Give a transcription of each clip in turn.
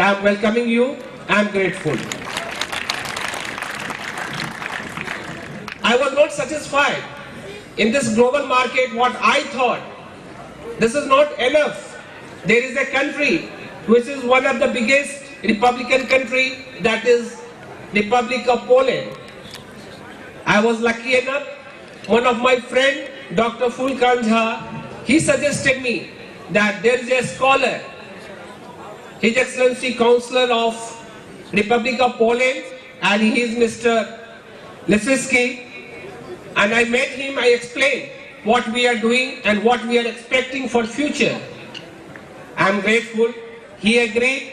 I am welcoming you. I am grateful. I was not satisfied in this global market. What I thought, this is not enough. There is a country which is one of the biggest Republican country, that is Republic of Poland. I was lucky enough, one of my friend, Dr. Fulkan Jha, he suggested me that there is a scholar, His Excellency Counselor of Republic of Poland, and he is Mr. Lisicki. And I met him, I explained what we are doing and what we are expecting for future. I am grateful. He agreed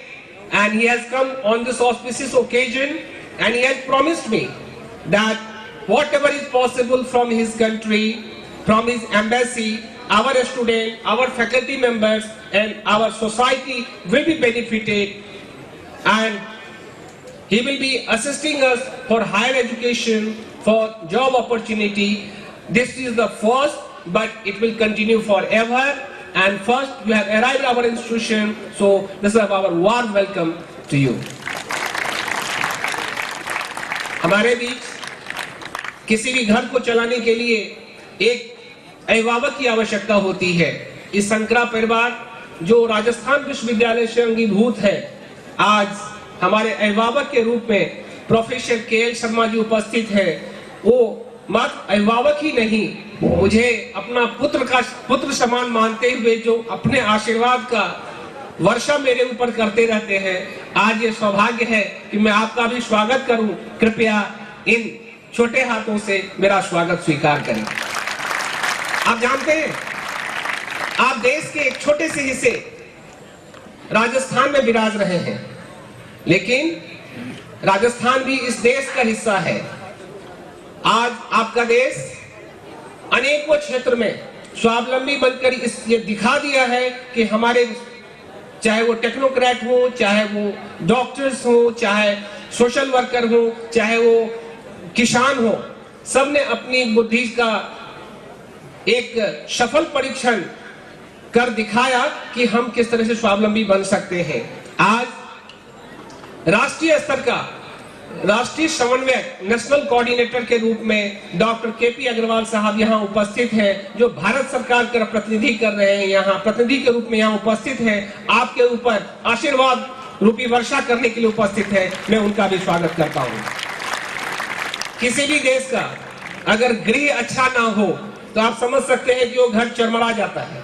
and he has come on this auspicious occasion, and he has promised me that whatever is possible from his country, from his embassy, our students, our faculty members and our society will be benefited, and he will be assisting us for higher education, for job opportunity. This is the first, but it will continue forever. And first, you have arrived at our institution, so this is our warm welcome to you. हमारे बीच किसी भी घर को चलाने के लिए एक अभिभावक की आवश्यकता होती है। इस संकरा परिवार जो राजस्थान विश्वविद्यालय से अंगीभूत है, आज हमारे अभिभावक के रूप में प्रोफेसर के.एल. शर्मा जी उपस्थित है। वो मात्र अभिभावक ही नहीं, मुझे अपना पुत्र समान मानते हुए जो अपने आशीर्वाद का वर्षा मेरे ऊपर करते रहते हैं, आज ये सौभाग्य है कि मैं आपका भी स्वागत करूं। कृपया इन छोटे हाथों से मेरा स्वागत स्वीकार करें। आप जानते हैं, आप देश के एक छोटे से हिस्से राजस्थान में विराज रहे हैं, लेकिन राजस्थान भी इस देश का हिस्सा है। आज आपका देश अनेकों क्षेत्र में स्वावलंबी बनकर ये दिखा दिया है कि हमारे, चाहे वो टेक्नोक्रेट हो, चाहे वो डॉक्टर्स हो, चाहे सोशल वर्कर हो, चाहे वो किसान हो, सबने अपनी बुद्धि का एक सफल परीक्षण कर दिखाया कि हम किस तरह से स्वावलंबी बन सकते हैं। आज राष्ट्रीय स्तर का राष्ट्रीय समन्वयक, नेशनल कोऑर्डिनेटर के रूप में डॉक्टर के.पी. अग्रवाल साहब यहाँ उपस्थित हैं, जो भारत सरकार का प्रतिनिधि कर रहे हैं, यहाँ प्रतिनिधि के रूप में यहाँ उपस्थित हैं, आपके ऊपर आशीर्वाद रूपी वर्षा करने के लिए उपस्थित है। मैं उनका भी स्वागत करता हूँ। किसी भी देश का अगर गृह अच्छा ना हो तो आप समझ सकते हैं कि वो घर चरमरा जाता है।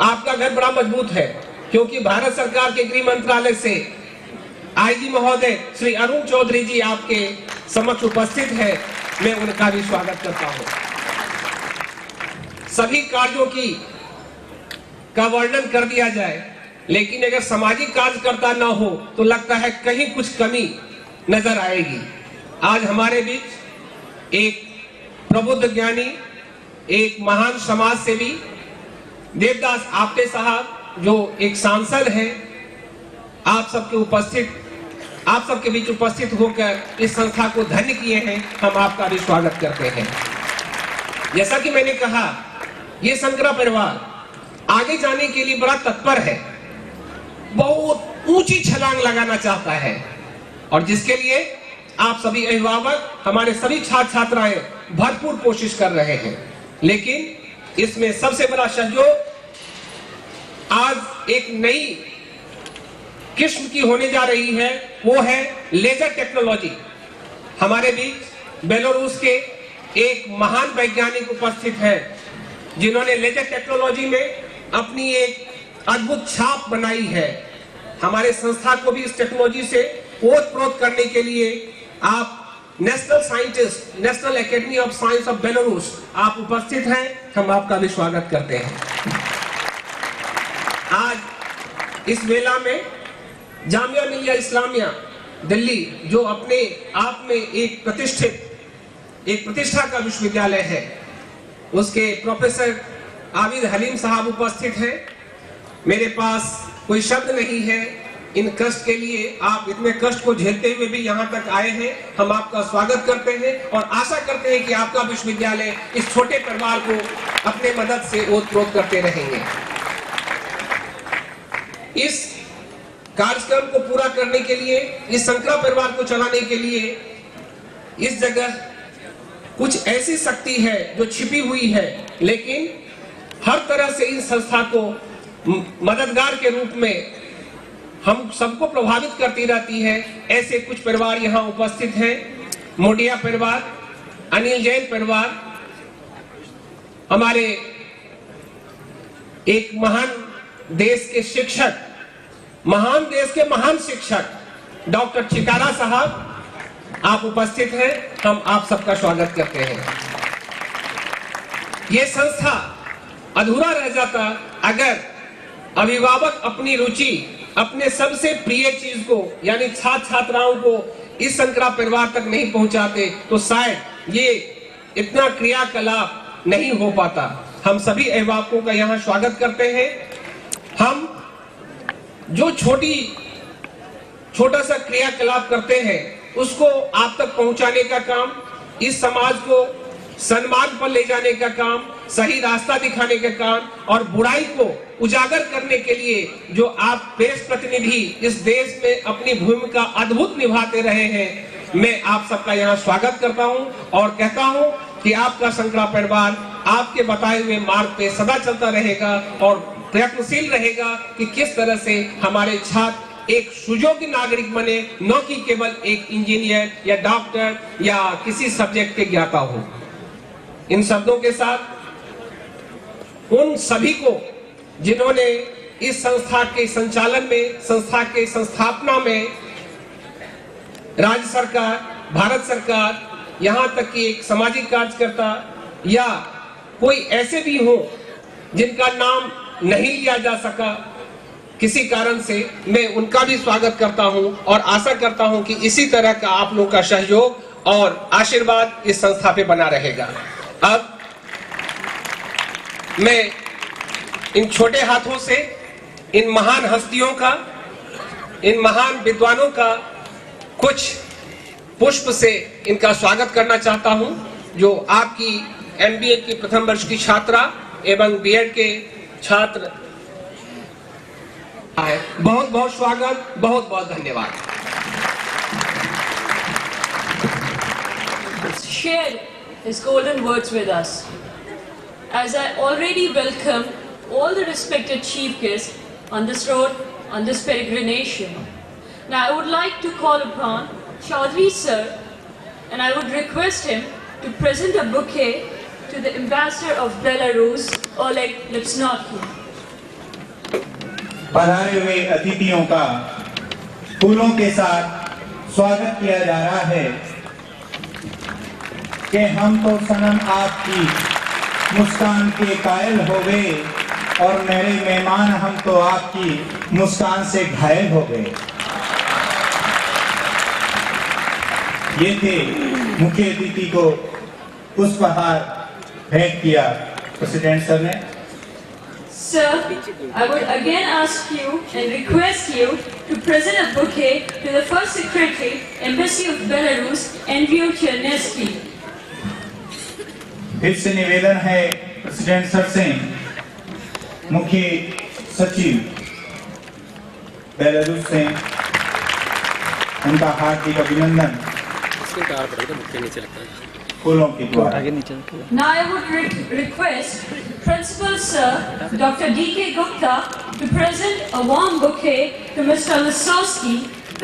आपका घर बड़ा मजबूत है, क्योंकि भारत सरकार के गृह मंत्रालय से आईजी महोदय श्री अरुण चौधरी जी आपके समक्ष उपस्थित है। मैं उनका भी स्वागत करता हूं। सभी कार्यों का वर्णन कर दिया जाए, लेकिन अगर सामाजिक कार्यकर्ता ना हो तो लगता है कहीं कुछ कमी नजर आएगी। आज हमारे बीच एक प्रबुद्ध ज्ञानी, एक महान समाज सेवी देवदास आपटे साहब, जो एक सांसद हैं, आप सबके बीच उपस्थित होकर इस संस्था को धन्य किए हैं। हम आपका भी स्वागत करते हैं। जैसा कि मैंने कहा, ये संकरा परिवार आगे जाने के लिए बड़ा तत्पर है, बहुत ऊंची छलांग लगाना चाहता है, और जिसके लिए आप सभी अभिभावक, हमारे सभी छात्र छात्राएं भरपूर कोशिश कर रहे हैं। लेकिन इसमें सबसे बड़ा सहयोग आज एक नई किस्म की होने जा रही है, वो है लेजर टेक्नोलॉजी। हमारे बीच बेलारूस के एक महान वैज्ञानिक उपस्थित है, जिन्होंने लेजर टेक्नोलॉजी में अपनी एक अद्भुत छाप बनाई है। हमारे संस्था को भी इस टेक्नोलॉजी से ओतप्रोत करने के लिए आप national scientist, national academy of science of Belarus, आप उपस्थित हैं। हम आपका भी स्वागत करते हैं। आज इस मेला में जामिया मिलिया इस्लामिया दिल्ली, जो अपने आप में एक प्रतिष्ठा का विश्वविद्यालय है, उसके प्रोफेसर आबिद हलीम साहब उपस्थित हैं। मेरे पास कोई शब्द नहीं है इन कष्ट के लिए। आप इतने कष्ट को झेलते हुए भी यहाँ तक आए हैं। हम आपका स्वागत करते हैं और आशा करते हैं कि आपका विश्वविद्यालय इस छोटे परिवार को अपने मदद से ओतप्रोत करते रहेंगे। इस कार्यक्रम को पूरा करने के लिए, इस शंकरा परिवार को चलाने के लिए इस जगह कुछ ऐसी शक्ति है जो छिपी हुई है, लेकिन हर तरह से इस संस्था को मददगार के रूप में हम सबको प्रभावित करती रहती है। ऐसे कुछ परिवार यहाँ उपस्थित हैं। मोडिया परिवार, अनिल जैन परिवार, हमारे एक महान देश के शिक्षक, महान देश के महान शिक्षक डॉक्टर चिकारा साहब, आप उपस्थित हैं। हम आप सबका स्वागत करते हैं। ये संस्था अधूरा रह जाता अगर अभिभावक अपनी रुचि, अपने सबसे प्रिय चीज को यानी छात्र छात्राओं को इस शंकरा परिवार तक नहीं पहुंचाते तो शायद ये इतना क्रियाकलाप नहीं हो पाता। हम सभी अभिभावकों का यहाँ स्वागत करते हैं। हम जो छोटा सा क्रियाकलाप करते हैं उसको आप तक पहुंचाने का काम, इस समाज को सन्मार्ग पर ले जाने का काम, सही रास्ता दिखाने का काम और बुराई को उजागर करने के लिए जो आप देश प्रतिनिधि इस देश में अपनी भूमिका अद्भुत निभाते रहे हैं, मैं आप सबका यहाँ स्वागत करता हूँ और कहता हूँ कि आपका शंकरा परिवार आपके बताए हुए मार्ग पे सदा चलता रहेगा और प्रयत्नशील रहेगा कि किस तरह से हमारे छात्र एक सुयोग्य नागरिक बने, न कि केवल एक इंजीनियर या डॉक्टर या किसी सब्जेक्ट के ज्ञाता हो। इन शब्दों के साथ उन सभी को जिन्होंने इस संस्था के संचालन में, संस्था के संस्थापना में राज्य सरकार, भारत सरकार, यहाँ तक कि एक सामाजिक कार्यकर्ता या कोई ऐसे भी हो जिनका नाम नहीं लिया जा सका किसी कारण से, मैं उनका भी स्वागत करता हूं और आशा करता हूं कि इसी तरह का आप लोगों का सहयोग और आशीर्वाद इस संस्था पे बना रहेगा। अब मैं इन छोटे हाथों से इन महान हस्तियों का, इन महान विद्वानों का कुछ पुष्प से इनका स्वागत करना चाहता हूं, जो आपकी MBA की प्रथम वर्ष की छात्रा एवं B.Ed के छात्र है। बहुत बहुत स्वागत, बहुत बहुत धन्यवाद। Share his golden words with us. As I already welcome all the respected chief guests on this road, on this peregrination. Now I would like to call upon Chaudhary sir, and I would request him to present a bouquet to the ambassador of Belarus, Oleg Lipsnotsky. पधारे हुए अतिथियों का फूलों के साथ स्वागत किया जा रहा है कि हम तो सनम आपकी मुस्कान के कायल हो गए और मेरे मेहमान हम तो आपकी मुस्कान से घायल हो गए। ये थे मुख्य अतिथि को पुष्पहार भेंट किया प्रेसिडेंट सर ने। Sir, I would again ask you and request you to present a bouquet to the First Secretary, Embassy of Belarus, Andrew Chernetsky. फिर से निवेदन है प्रेसिडेंट सर से मुख्य सचिव बेलारूस से उनका हार्दिक अभिनंदन फूलों के द्वारा। Now I would request Principal Sir Dr. D.K. Gupta to present a warm bouquet to Mr. Lisowski, P.